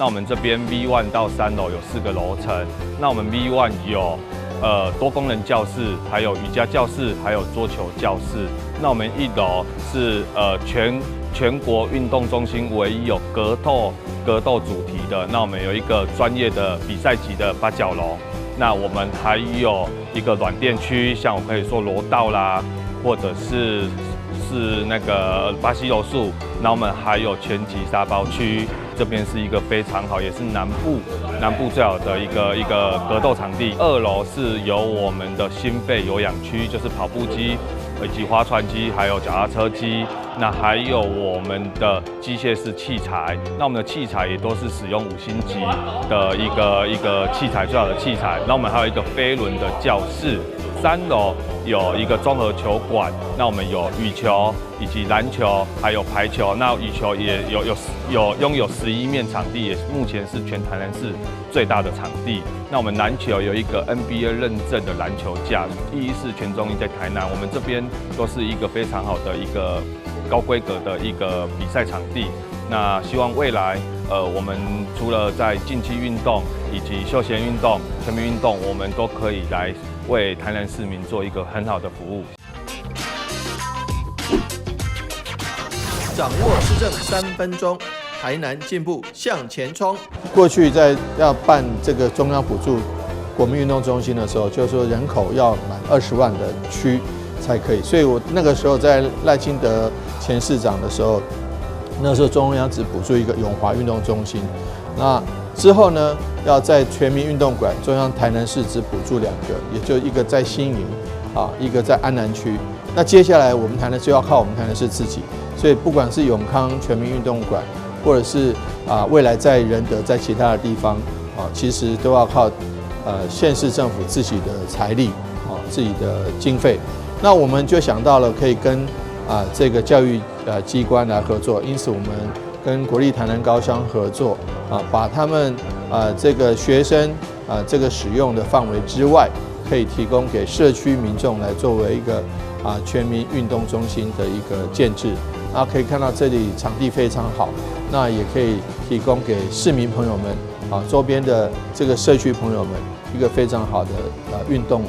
那我们这边 V1 到3楼有4个楼层。那我们 V1 有多功能教室，还有瑜伽教室，还有桌球教室。那我们1楼是全国运动中心唯一有格斗主题的。那我们有一个专业的比赛级的8角笼。那我们还有一个软垫区，像我可以说柔道啦，或者是那个巴西柔术。那我们还有拳击沙包区，这边是一个非常好，也是南部最好的一个格斗场地。2楼是有我们的心肺有氧区，就是跑步机以及划船机，还有脚踏车机。那还有我们的机械式器材，那我们的器材也都是使用5星级的一个器材，最好的器材。那我们还有一个飞轮的教室。3楼有一个综合球馆，那我们有羽球以及篮球，还有排球。那羽球也拥有11面场地，也目前是全台南市最大的场地。那我们篮球有一个 NBA 认证的篮球架，114全中一在台南，我们这边都是一个非常好的一个高规格的一个比赛场地。那希望未来，我们除了在竞技运动以及休闲运动、全民运动，我们都可以来为台南市民做一个很好的服务。掌握市政3分钟，台南进步向前冲。过去在要办这个中央补助国民运动中心的时候，就是说人口要满20万的区才可以。所以我那个时候在赖清德前市长的时候，那时候中央只补助一个永华运动中心。那之后呢，要在全民运动馆，中央台南市只补助2个，也就一个在新营一个在安南区。那接下来我们台南就要靠我们台南市自己，所以不管是永康全民运动馆，或者是未来在仁德在其他的地方其实都要靠县市政府自己的财力自己的经费。那我们就想到了可以跟这个教育机关来合作，因此我们跟国立台南高商合作把他们这个学生这个使用的范围之外，可以提供给社区民众来作为一个全民运动中心的一个建制。那可以看到这里场地非常好，那也可以提供给市民朋友们周边的这个社区朋友们一个非常好的运动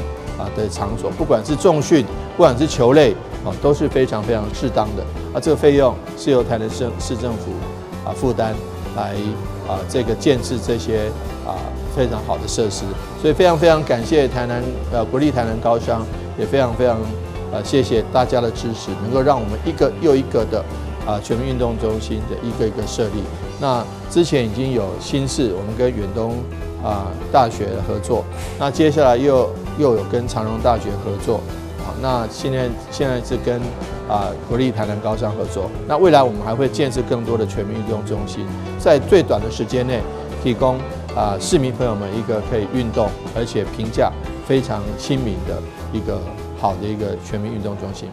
的场所，不管是重训，不管是球类都是非常非常适当的这个费用是由台南市政府负担来这个建制这些非常好的设施，所以非常非常感谢台南国立台南高商，也非常非常谢谢大家的支持，能够让我们一个又一个的全民运动中心的一个一个设立。那之前已经有新市，我们跟远东大学合作，那接下来又有跟长荣大学合作，那现在是跟国立台南高商合作。那未来我们还会建设更多的全民运动中心，在最短的时间内提供市民朋友们一个可以运动而且评价非常亲民的一个好的一个全民运动中心。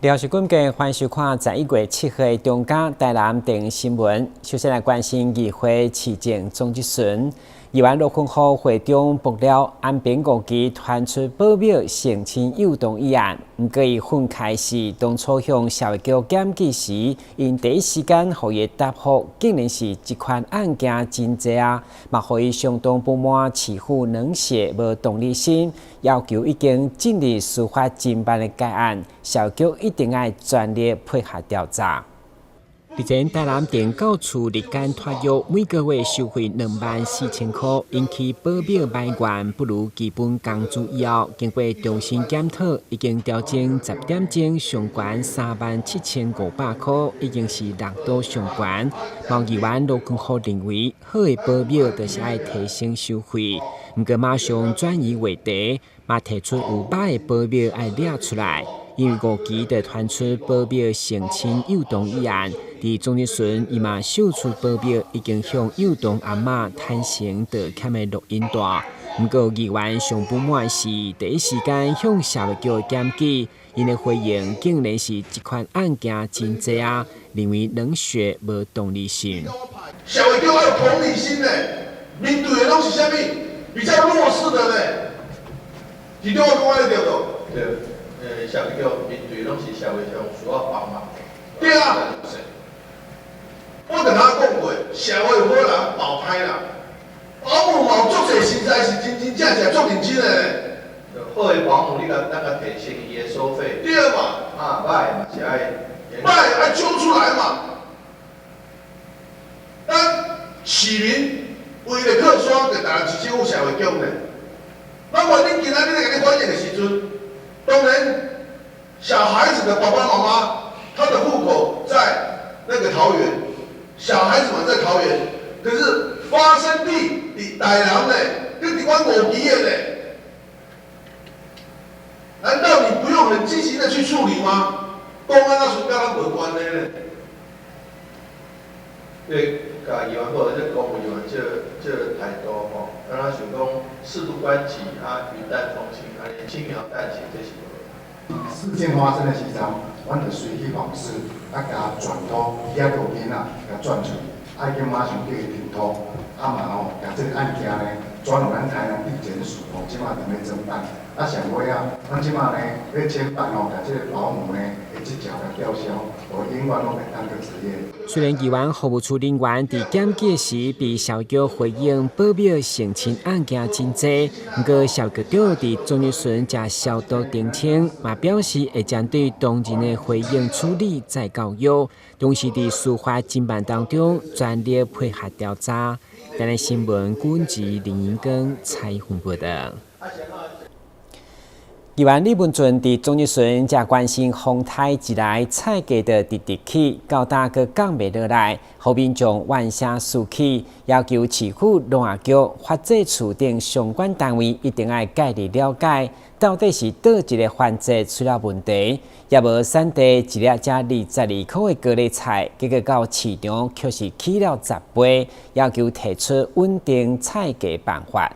廖时军嘅欢收看11月7号的中嘉台南电新闻。首先来关心议会市政总质询。议员陆坤浩会中爆料，安平国旗传出保庙性侵幼童一案，不过伊愤慨是当初向社会局检举时，因第一时间予伊答复，竟然是这款案件真济嘛予伊相当不满，似乎冷血无同理心，要求已经进入司法侦办的该案，社会局一定要全力配合调查。日前，台南电告处日间拖约每个月收费24000块，引起保镖埋怨不如基本工资以后，经过重新检讨，已经调整10点钟上悬37500块，已经是6度上悬。毛议员陆坤浩认为，好的保镖就是要提升收费，不过马上转移话题，嘛提出有歹的保镖要抓出来。因为5期的传出保镖性侵幼童一案，伫总日巡伊嘛秀出保镖已经向幼童阿嬷坦诚道歉的录音带。不过议员上不满是第一时间向社会局检举，因的回应竟然是这款案件真济认为冷血无同理心。社会中要有同理心呢，面对的拢是啥物？比较弱势的呢？其中我讲安尼对不？对，社会中面对的拢是社会上需要帮忙。对啊，我跟他讲过，社会有好人保歹人，保姆嘛有足侪实在是真正足认真的呢。好的保姆，你甲咱甲提升伊的收费，对嘛？啊，歹嘛是爱揪出来嘛。咱市民为了客刷，就当然是政府社会局呢。那么你今仔日在给你反映的时阵，当然小孩子的爸爸妈妈，他的户口在那个桃园，小孩子们在桃园，可是发生地伫台南呢，跟伫阮五期的呢。难道你不用很积极的去处理吗？公安那属跟咱无关的呢。对，甲议员或者这公务员这态度吼，敢若想讲事不关己啊，云淡风轻，啊，轻描淡写这是无。事件发生的时阵，阮就随去访视，啊，甲转拖，遐个囡仔甲转出，已经马上叫伊停拖，啊嘛吼，甲这个案件呢转入咱台南地检署，吼，即马正咧侦办。啊，上尾啊，咱即马呢要侦办吼，甲这个保姆呢的职责甲吊销，我永远拢袂当个职业。虽然议员服务处人员伫检举时被消局回应保密性侵案件真济，不过消局长伫昨日顺才消毒澄清，嘛表示会针对当日的回应处理再教育，同时伫司法侦办当中全力配合调查。台南新闻管制林延光采访报道。议员李文俊伫昨日顺才关心风台一来菜价的直直起，到大个降袂落来，后面将万声竖起，要求市府农业局发展处等相关单位一定要概率了解，到底是倒一个环节出了问题，也无产地一粒才22块的高丽菜，结果到市场却是起了10倍，要求提出稳定菜价办法。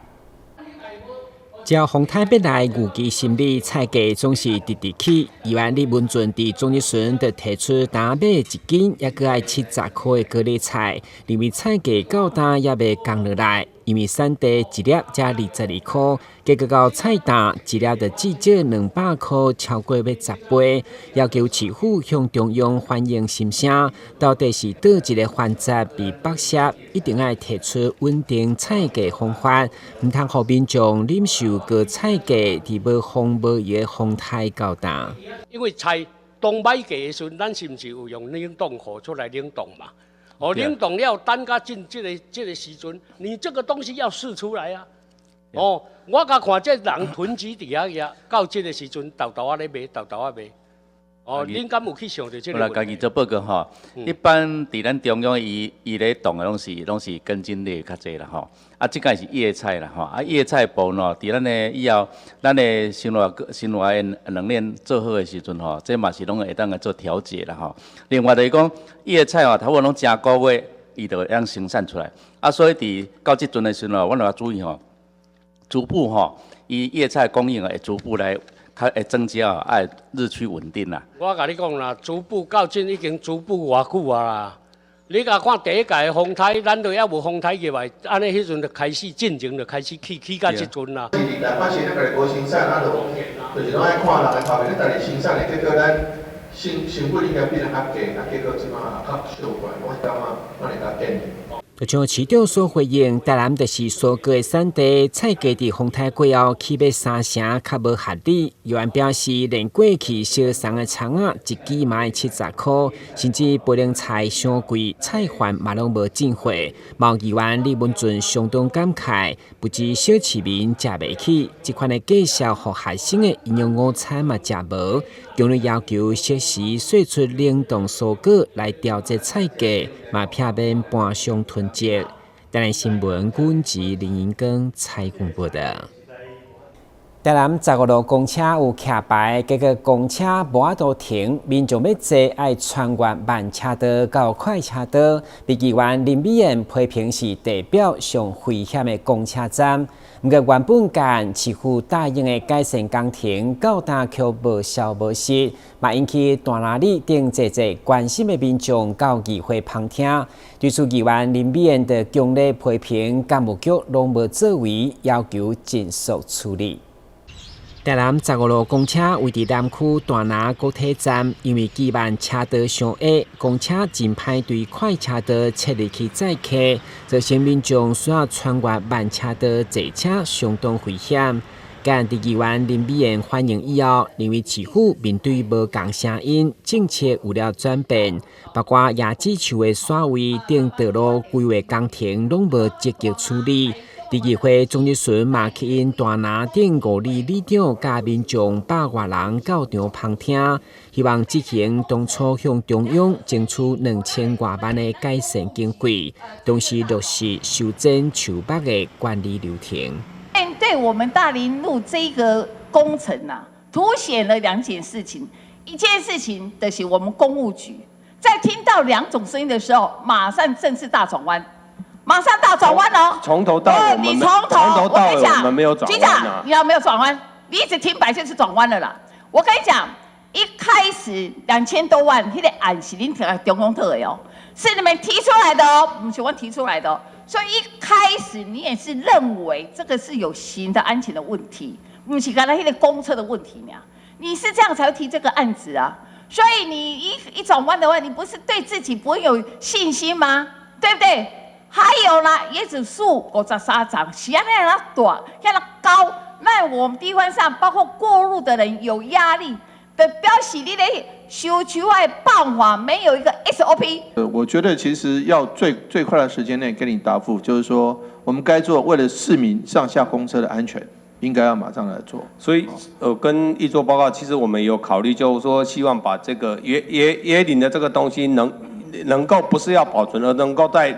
照风台北来预期心理菜价总是直直起，议员李文俊伫昨日顺就提出，单买一斤也搁爱70块的高丽菜，认为菜价到单也未降落来，因为产地一粒才22块，结果到菜单一粒就至少200块，超过要10倍，要求市府向中央反映心声，到底是倒一个环节被剥削，一定要提出稳定菜价方法，唔通互民众忍受高菜价伫无风无雨的风台到单。因为菜当买价的时阵，咱是毋是有用冷冻库出来冷冻嘛？哦，冷冻了等甲进这个时阵，你这个东西要试出来啊！哦，我甲看这人囤积伫遐个，到这个时阵豆豆咧卖，豆豆卖。哦，恁敢有去想到这个？我来家己做报告吼。一般伫咱中央伊咧动的拢是根茎类较济啦吼。啊，即个是叶菜啦吼。啊，叶菜部喏，伫咱的以后，咱的生活的能力做好的时阵吼，这嘛是拢会当来做调节啦吼。另外就是讲叶菜吼，头尾拢正个月，伊就会当生产出来。啊，所以伫到即阵的时阵吼，阮就要注意吼，逐步吼，伊叶菜供应会逐步来。较会增加啊，爱日趋稳定啦。我甲你讲啦，逐步到今已经逐步偌久啊啦。你甲看第一届的风台，咱都还无风台入来，安尼迄阵就开始进前就开始起到即阵啦。是台湾是那个无生产，就是拢爱看人的头面，但是生产的结果咱成本应该比人较低，结果即马较小怪，我感觉我嚟甲建议。就像市长所回应，台南就是蔬果的产地，菜价伫风台过后起要3成，较无合理。议员表示，连过去小送的葱仔一支嘛要70块，甚至菠菜菜伤贵，菜贩嘛拢无进货。毛议员李文俊相当感慨，不止小市民食袂起，这款的介绍互学生的营养午餐嘛食无。强烈要求适时说出冷冻蔬果来调节菜价，嘛避免半伤囤积。台南新闻管制林延光采访报道。台南15路公车有徛牌，结果公车无法度停，民众要坐爱穿越慢车道到快车道。立议员林美燕批评是地表上危险的公车站。不过原本间市府答应的改善工程，到今却无消无息，嘛引起大拿里等侪关心的民众到议会旁听。对此，议员林美燕的强烈批评，干务局拢无作为，要求尽速处理。台南15路公车位伫南区大拿高铁站，因为基慢车道上矮，公车真歹对快车道切入去载客，造成民众需要穿越慢车道坐车相当危险。干地议员林美燕反映以后，认为市府面对无共声音，政策有了转变，包括椰子树的刷位等道路规划工程拢无积极处理。地议会总日巡嘛吸引大拿等5里里长甲民众100多人到场旁听，希望执行当初向中央争取2000多万的改善经费，同时落实修正树木的管理流程。面对我们大林路这个工程凸显了2件事情，一件事情就是我们公务局在听到2种声音的时候，马上正式大转弯。马上大转弯哦！从头到尾，你从头到尾我们没有转弯。局长，你要没有转弯，你一直停摆就是转弯了啦。我跟你讲，一开始2000多万，那个案是恁中央特的哦，是你们提出来的哦，不是我提出来的哦。所以一开始你也是认为这个是有新的安全的问题，不是刚才那个公车的问题呢。你是这样才会提这个案子啊。所以你一转弯的话，你不是对自己不会有信心吗？对不对？还有呢，椰子树53长，是安那样大，那样高，那我们地方上包括过路的人有压力的，表示你的修除的办法没有一个 SOP。我觉得其实要最快的时间内给你答复，就是说我们该做为了市民上下公车的安全，应该要马上来做。所以跟议座报告，其实我们有考虑，就是说希望把这个椰林的这个东西能够不是要保存，而能够再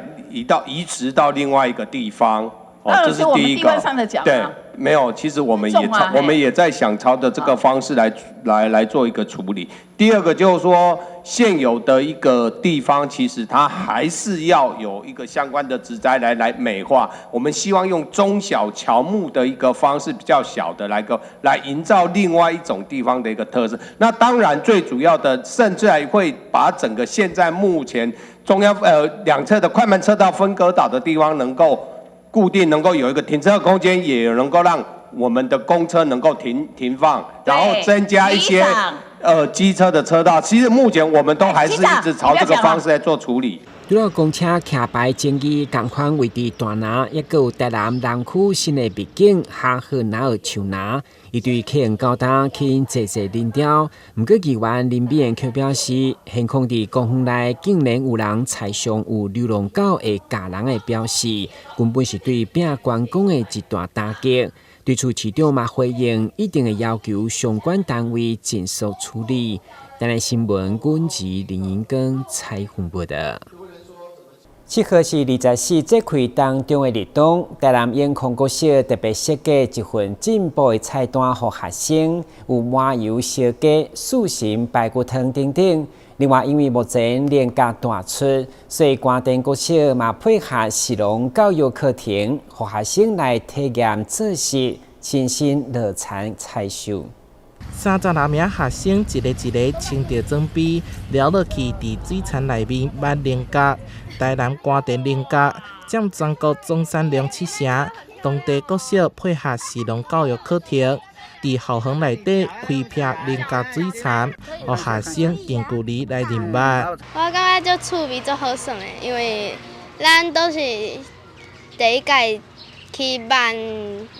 移植到另外一个地方，这是第一个。对，没有，其实我们也在想朝着这个方式来做一个处理。第二个就是说，现有的一个地方，其实它还是要有一个相关的植栽来美化。我们希望用中小乔木的一个方式，比较小的来营造另外一种地方的一个特色。那当然最主要的，甚至还会把整个现在目前中央2侧的快慢车道分隔岛的地方能够固定，能够有一个停车空间，也能够让我们的公车能够停放，然后增加一些机车的车道。其实目前我们都还是一直朝这个方式来做处理。除了公车徛牌争议，同款位伫大拿，也有台南南区新的秘境哈河拿尔树拿，伊对客人高档吸引侪人潮。不过议员林美燕却表示，现况伫公园内竟然有人踩伤有流浪狗的家人的表示，根本是对摒观光的一大打击。对此，市长嘛回应，一定会要求相关单位尽速处理。台南新闻阮吉林银根采访报道。7号是24节气当中的日冬，台南永康国小特别设计一份进步的菜单给学生，有麻油小鸡、素心排骨汤等等。另外，因为目前年假大出，所以关灯国小嘛配合实农教育课程，给学生来体验做事，新鲜乐餐菜肴。36名学生一个穿着装备，了落去伫水田内面办年假。台南关电年假占全国总产量7成，当地国小配合实农教育课程，伫校园内底开辟年假水田，予学生近距离来认捌。我感觉足趣味、足好耍的，因为咱都是第一届去办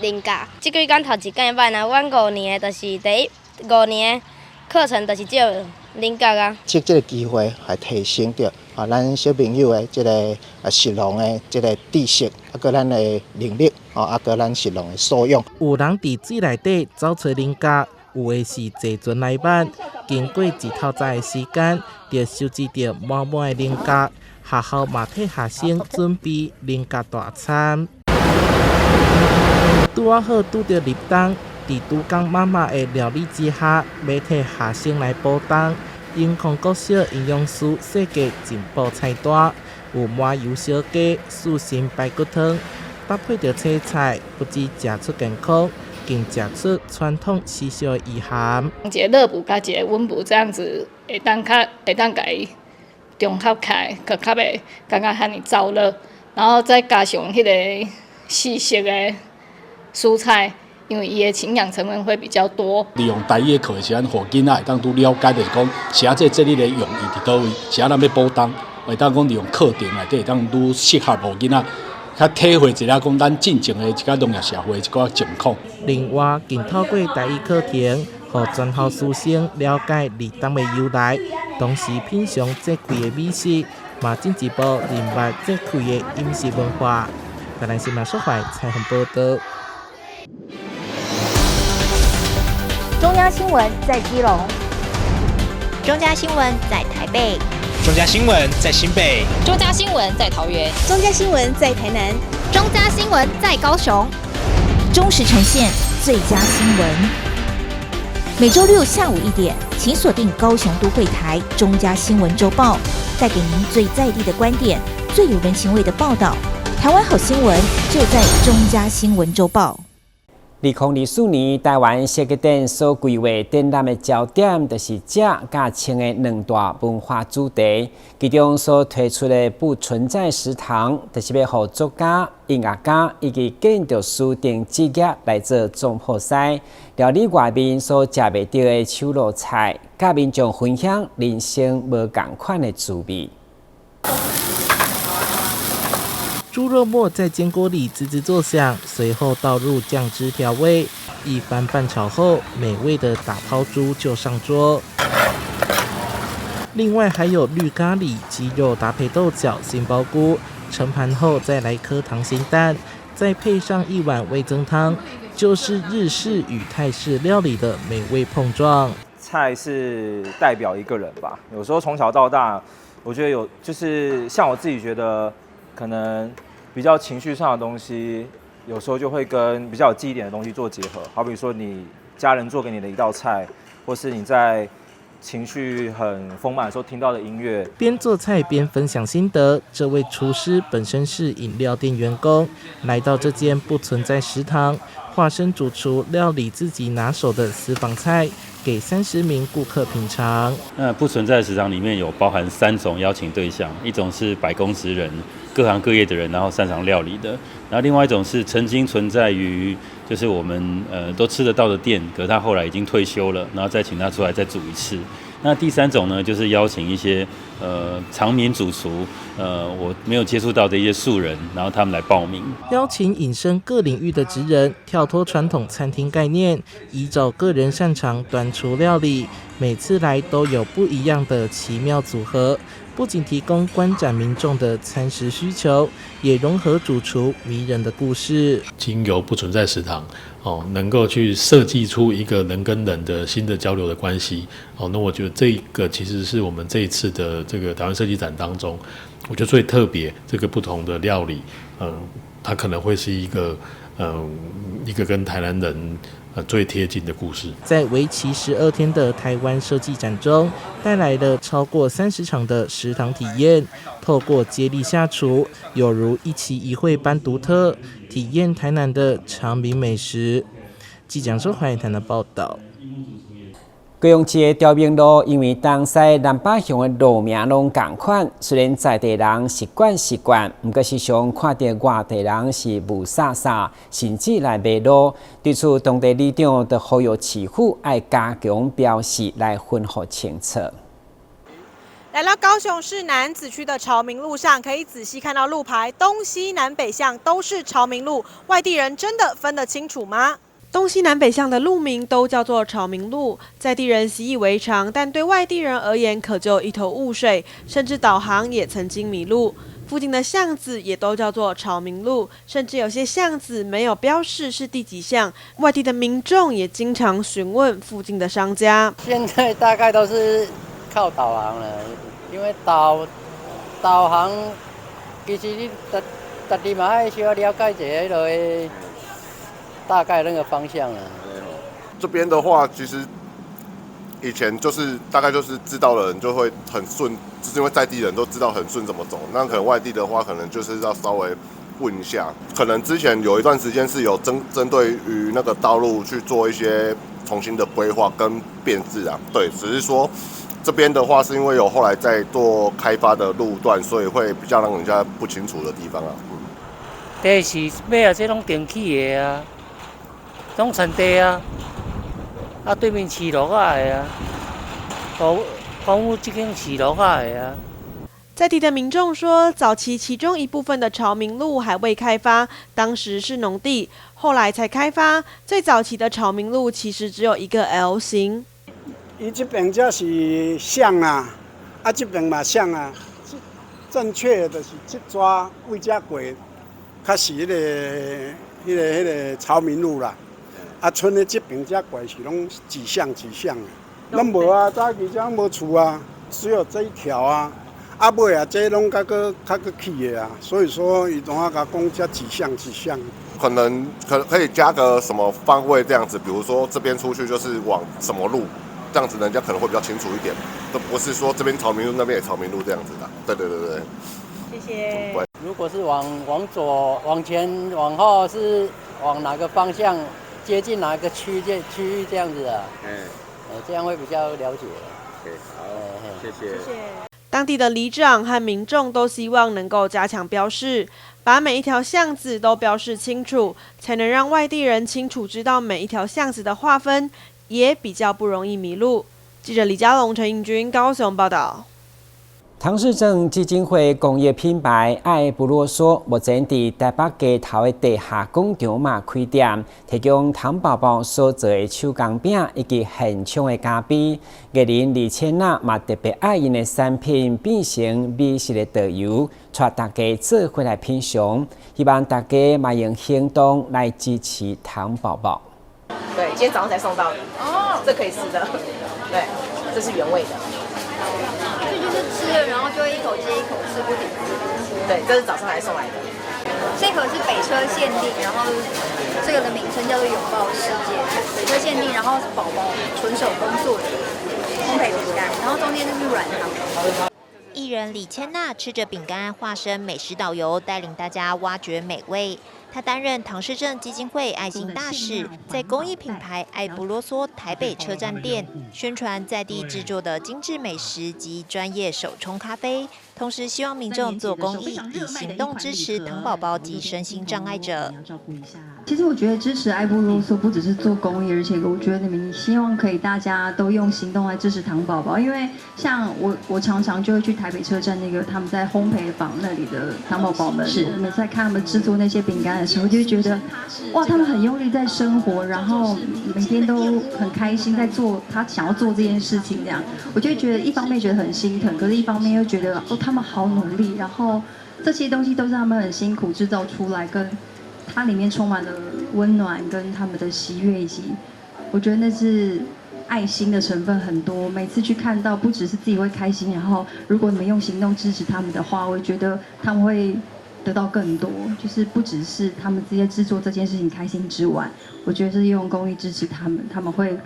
年假，即几天头一届办啊，阮5年的，就是第5年的课程，就是只有年假啊。借这个机会，还提升着咱小朋友的这个实农的这个知识，佮咱的能力，佮咱实农的素养。有人伫水内底走出年假，有的是坐船来办，经过一透早的时间，就收集着满满的年假。学校嘛替学生准备年假大餐。拄好拄着立冬，伫拄江妈妈的料理之下，要替学生来补档。因控国小营养师设计进步菜单，有麻油小鸡、素心排骨汤，搭配着青菜，不止食出健康，更食出传统习俗的意涵。一个热补加一个温补这样子，会当甲伊中合起来，可较袂感觉遐尼燥热，然后再加上迄个细色的蔬菜。因为伊的营养成分会比较多。利用台语的课的时阵，互囡仔会当拄了解，就是讲写这节日的用意伫倒位，写咱要补档，会当讲利用课程内底会当愈适合互囡仔较体会一下讲咱进前的一个农业社会一个情况。另外，更透过台语课程，互全校师生了解立冬的由来，同时品尝节气的美食，嘛进一步明白节气的饮食文化。台南新闻社会采访报道。中央新闻在基隆，中嘉新闻在台北，中嘉新闻在新北，中嘉新闻在桃园，中嘉新闻在台南，中嘉新闻在高雄，忠实呈现最佳新闻。每周六下午1点，请锁定高雄都会台中嘉新闻周报，带给您最在地的观点，最有人情味的报道。台湾好新闻就在中嘉新闻周报。2024年，台湾设计展所规划展览的焦点，就是食甲青的2大文化主题。其中所推出的不存在食堂，就是要让作家、音乐家以及建筑师等职业来做总铺师，料理外面所食袂到的手路菜，甲民众分享人生无同款的滋味。猪肉末在煎锅里滋滋作响，随后倒入酱汁调味，一番拌炒后，美味的打抛猪就上桌。另外还有绿咖喱、鸡肉搭配豆角、杏鲍菇，盛盘后再来颗溏心蛋，再配上一碗味噌汤，就是日式与泰式料理的美味碰撞。菜是代表一个人吧，有时候从小到大，我觉得就是像我自己觉得，可能比较情绪上的东西，有时候就会跟比较有记忆点的东西做结合。好比说你家人做给你的一道菜，或是你在情绪很丰满的时候听到的音乐。边做菜边分享心得，这位厨师本身是饮料店员工，来到这间不存在食堂，化身主厨料理自己拿手的私房菜，给30名顾客品尝。那不存在食堂里面有包含3种邀请对象，一种是百工职人，各行各业的人，然后擅长料理的；然后另外一种是曾经存在于就是我们都吃得到的店，可是他后来已经退休了，然后再请他出来再煮一次。那第3种呢，就是邀请一些常民主厨，我没有接触到的一些素人，然后他们来报名，邀请隐身各领域的职人，跳脱传统餐厅概念，依照个人擅长端出料理，每次来都有不一样的奇妙组合。不仅提供观展民众的餐食需求，也融合主厨迷人的故事。经由不存在食堂，能够去设计出一个人跟人的新的交流的关系。那我觉得这个其实是我们这一次的这个台湾设计展当中，我觉得最特别这个不同的料理，它可能会是一个跟台南人最贴近的故事。在为期12天的台湾设计展中，带来了超过30场的食堂体验，透过接力下厨，有如一期一会般独特，体验台南的常民美食。记者周怀台南报道。高雄市的条明路，因为东西南北向的路名拢同款，虽然在地人习惯，不过时常看到外地人是雾煞煞，甚至来迷路。对此，当地里长就呼吁市府要加强标示来分好清楚。来到高雄市楠梓区的朝明路上，可以仔细看到路牌，东西南北向都是朝明路，外地人真的分得清楚吗？东西南北向的路名都叫做朝明路，在地人习以为常，但对外地人而言可就一头雾水，甚至导航也曾经迷路。附近的巷子也都叫做朝明路，甚至有些巷子没有标示是第几巷。外地的民众也经常询问附近的商家。现在大概都是靠导航了，因为导航其实你特地嘛需要了解一下那个大概那个方向啊。这边的话，其实以前就是大概就是知道的人就会很顺，就是因为在地人都知道很顺怎么走。那可能外地的话，可能就是要稍微问一下。可能之前有一段时间是有针对于那个道路去做一些重新的规划跟变质啊。对，只是说这边的话是因为有后来在做开发的路段，所以会比较让人家不清楚的地方啊。地是买啊，这拢电起的啊，拢田地啊。对面市路啊的啊，公务这间市路啊的啊。在地的民众说，早期其中一部分的朝明路还未开发，当时是农地，后来才开发。最早期的朝明路其实只有一个 L 型。伊这边才是巷啊，这边嘛巷啊，正确的是这抓为遮过，较是迄个朝明路啦。村的这边这过是拢几巷的，咱无啊，早期这无厝啊，只有这一条啊。尾啊，这拢较起的啊，所以说伊同我甲讲这几巷。可能可以加个什么方位这样子，比如说这边出去就是往什么路，这样子人家可能会比较清楚一点，都不是说这边朝明路那边也朝明路这样子的。对。谢谢。如果是往左、往前、往后是往哪个方向？接近哪个区域这样子啊？这样会比较了解。好，谢谢。当地的里长和民众都希望能够加强标示，把每一条巷子都标示清楚，才能让外地人清楚知道每一条巷子的划分，也比较不容易迷路。记者李佳龙、陈颖君高雄报道。唐氏症基金会工业品牌爱不啰嗦，目前伫台北街头的地下工厂嘛开店，提供糖宝宝所做的手工饼以及现场的咖啡。艺人李千娜嘛特别爱因的产品变成美食的导游，带大家做回来品尝，希望大家嘛用行动来支持糖宝宝。对，今天早上才送到的。哦，这可以吃的。对，这是原味的。吃了，然后就会一口接一口吃不停。对，这是早上才送来的。这盒是北车限定，然后这个的名称叫做拥抱世界。北车限定，然后是宝宝纯手工做的烘焙饼干，然后中间就是软糖。艺人李千娜吃着饼干，化身美食导游，带领大家挖掘美味。她担任唐氏症基金会爱心大使，在公益品牌爱不啰嗦台北车站店宣传在地制作的精致美食及专业手冲咖啡，同时希望民众做公益，以行动支持糖宝宝及身心障碍者。其实我觉得支持爱不啰嗦不只是做公益，而且我觉得你们希望可以大家都用行动来支持糖宝宝，因为像我常常就会去台北车站那个他们在烘焙坊那里的糖宝宝们，我们在看他们制作那些饼干的时候，就会觉得哇，他们很用力在生活，然后每天都很开心在做他想要做这件事情，这样我就觉得一方面觉得很心疼，可是一方面又觉得他们好努力，然后这些东西都是他们很辛苦制造出来，跟它里面充满了温暖跟他们的喜悦，以及我觉得那是爱心的成分很多。每次去看到，不只是自己会开心，然后如果你们用行动支持他们的话，我觉得他们会得到更多。就是不只是他们直接制作这件事情开心之外，我觉得是用公益支持他们，他们会，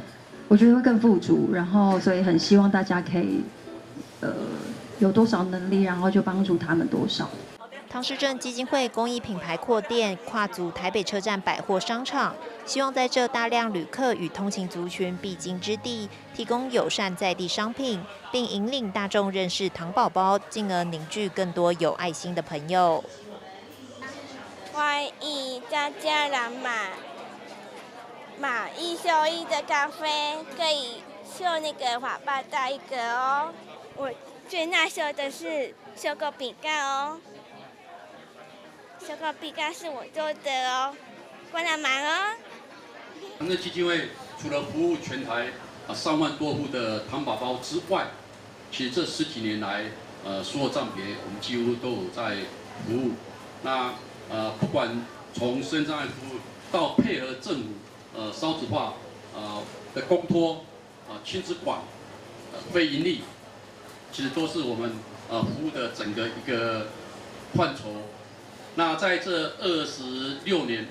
我觉得会更富足。然后所以很希望大家可以，有多少能力，然后就帮助他们多少。唐氏症基金会公益品牌扩店，跨足台北车站百货商场，希望在这大量旅客与通勤族群必经之地，提供友善在地商品，并引领大众认识糖宝宝，进而凝聚更多有爱心的朋友。欢迎大家来买1秀1的咖啡，可以秀那个滑霸大一个哦。我最拿手的是秀狗饼干哦。这个饼干是我做的哦，快来买哦！唐氏基金会除了服务全台3万多户的糖宝宝之外，其实这10几年来，所有站别我们几乎都有在服务。那不管从身障碍服务到配合政府少子化的公托亲子馆非营利，其实都是我们服务的整个一个范畴。那在这26年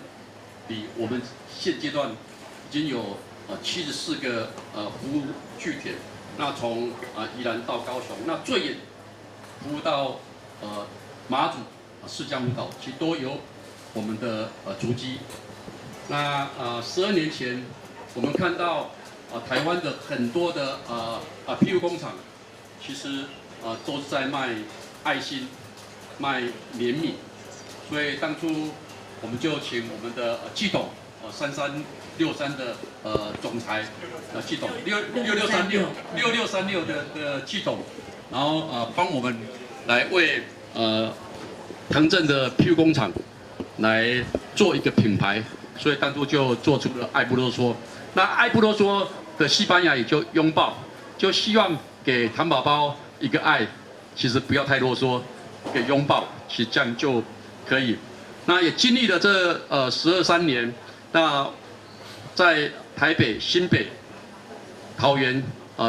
里，我们现阶段已经有74个服务据点，那从宜兰到高雄，那最远服务到马祖、释迦牟岛，其实都有我们的足迹。那12年前，我们看到台湾的很多的庇护工厂，其实都是在卖爱心、卖怜悯，所以当初我们就请我们的季董3363的总裁季董6636的季董，然后帮我们来为唐镇的庇护工厂来做一个品牌，所以当初就做出了爱不啰嗦。那爱不啰嗦的西班牙语就拥抱，就希望给糖宝宝一个爱，其实不要太啰嗦，给拥抱，其实这样就可以。那也经历了这12、13年，那在台北、新北、桃园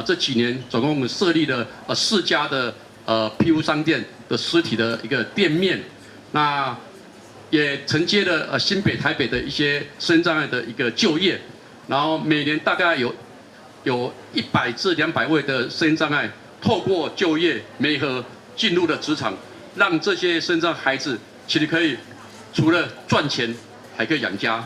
这几年，总共设立了4家的庇护商店的实体的一个店面，那也承接了新北、台北的一些身障碍的一个就业，然后每年大概有100至200位的身障碍透过就业媒合进入了职场，让这些身障孩子其实可以除了赚钱，还可以养家。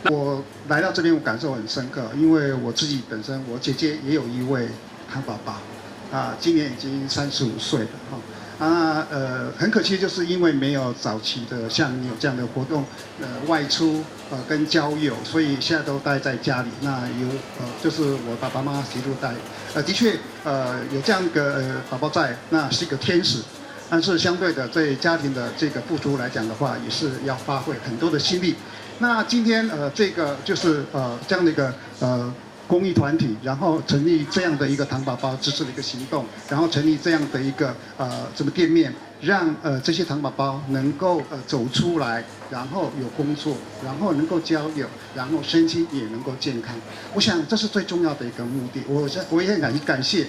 我来到这边，我感受很深刻，因为我自己本身，我姐姐也有一位糖宝宝，今年已经35岁了哈。很可惜，就是因为没有早期的像你有这样的活动，外出跟交友，所以现在都待在家里。那就是我爸爸妈妈一路带，的确有这样一个宝宝在，那是一个天使。但是相对的，对家庭的这个付出来讲的话，也是要发挥很多的心力。那今天这个就是这样的一个公益团体，然后成立这样的一个糖宝宝支持的一个行动，然后成立这样的一个店面，让这些糖宝宝能够走出来，然后有工作，然后能够交友，然后身心也能够健康。我想这是最重要的一个目的。我也很感谢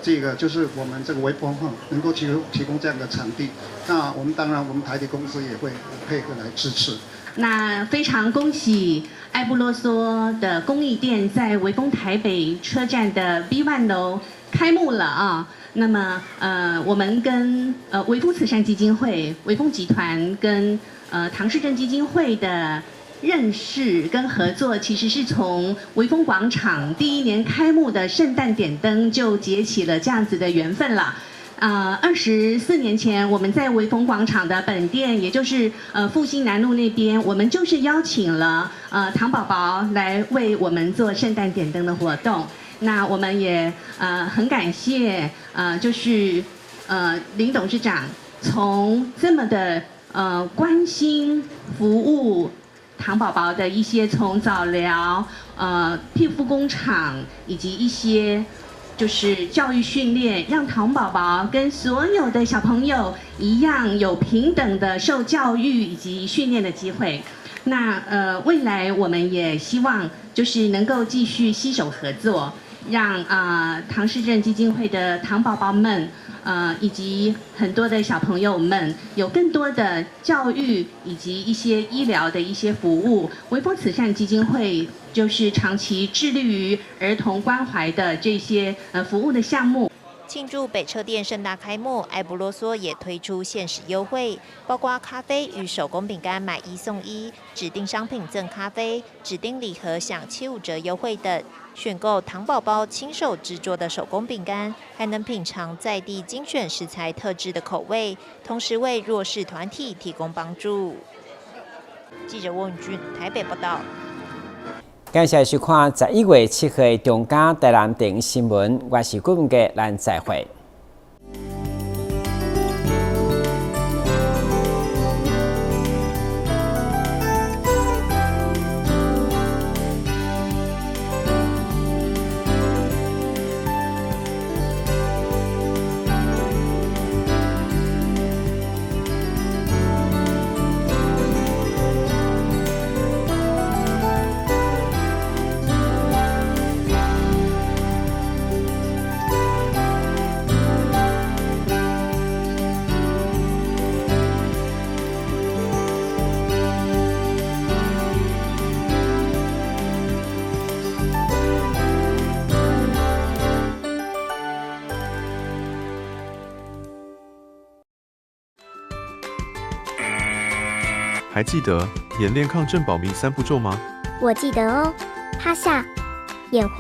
这个就是我们这个微风能够提供这样的场地。那我们当然我们台铁公司也会配合来支持。那非常恭喜爱不啰嗦的公益店在微风台北车站的 B1 楼开幕了啊！那么我们跟微风慈善基金会、微风集团跟唐氏症基金会的认识跟合作，其实是从微风广场第1年开幕的圣诞点灯就结起了这样子的缘分了。24年前，我们在微风广场的本店，也就是复兴南路那边，我们就是邀请了糖宝宝来为我们做圣诞点灯的活动。那我们也很感谢就是林董事长从这么的关心服务糖宝宝的一些从早疗庇护工厂以及一些。就是教育训练，让糖宝宝跟所有的小朋友一样有平等的受教育以及训练的机会。那未来我们也希望就是能够继续携手合作，让唐氏症基金会的糖宝宝们，以及很多的小朋友们有更多的教育以及一些医疗的一些服务。微风慈善基金会就是长期致力于儿童关怀的这些服务的项目。庆祝北车店盛大开幕，爱不啰嗦也推出限时优惠，包括咖啡与手工饼干买1送1，指定商品赠咖啡，指定礼盒享75折优惠等。选购糖宝宝亲手制作的手工饼干，还能品尝在地精选食材特制的口味，同时为弱势团体提供帮助。记者翁宇君台北报道。感谢收看11月7日中嘉台南电新闻，我是顾文杰，咱再会。还记得演练抗震保民3步骤吗？我记得哦，趴下，掩护。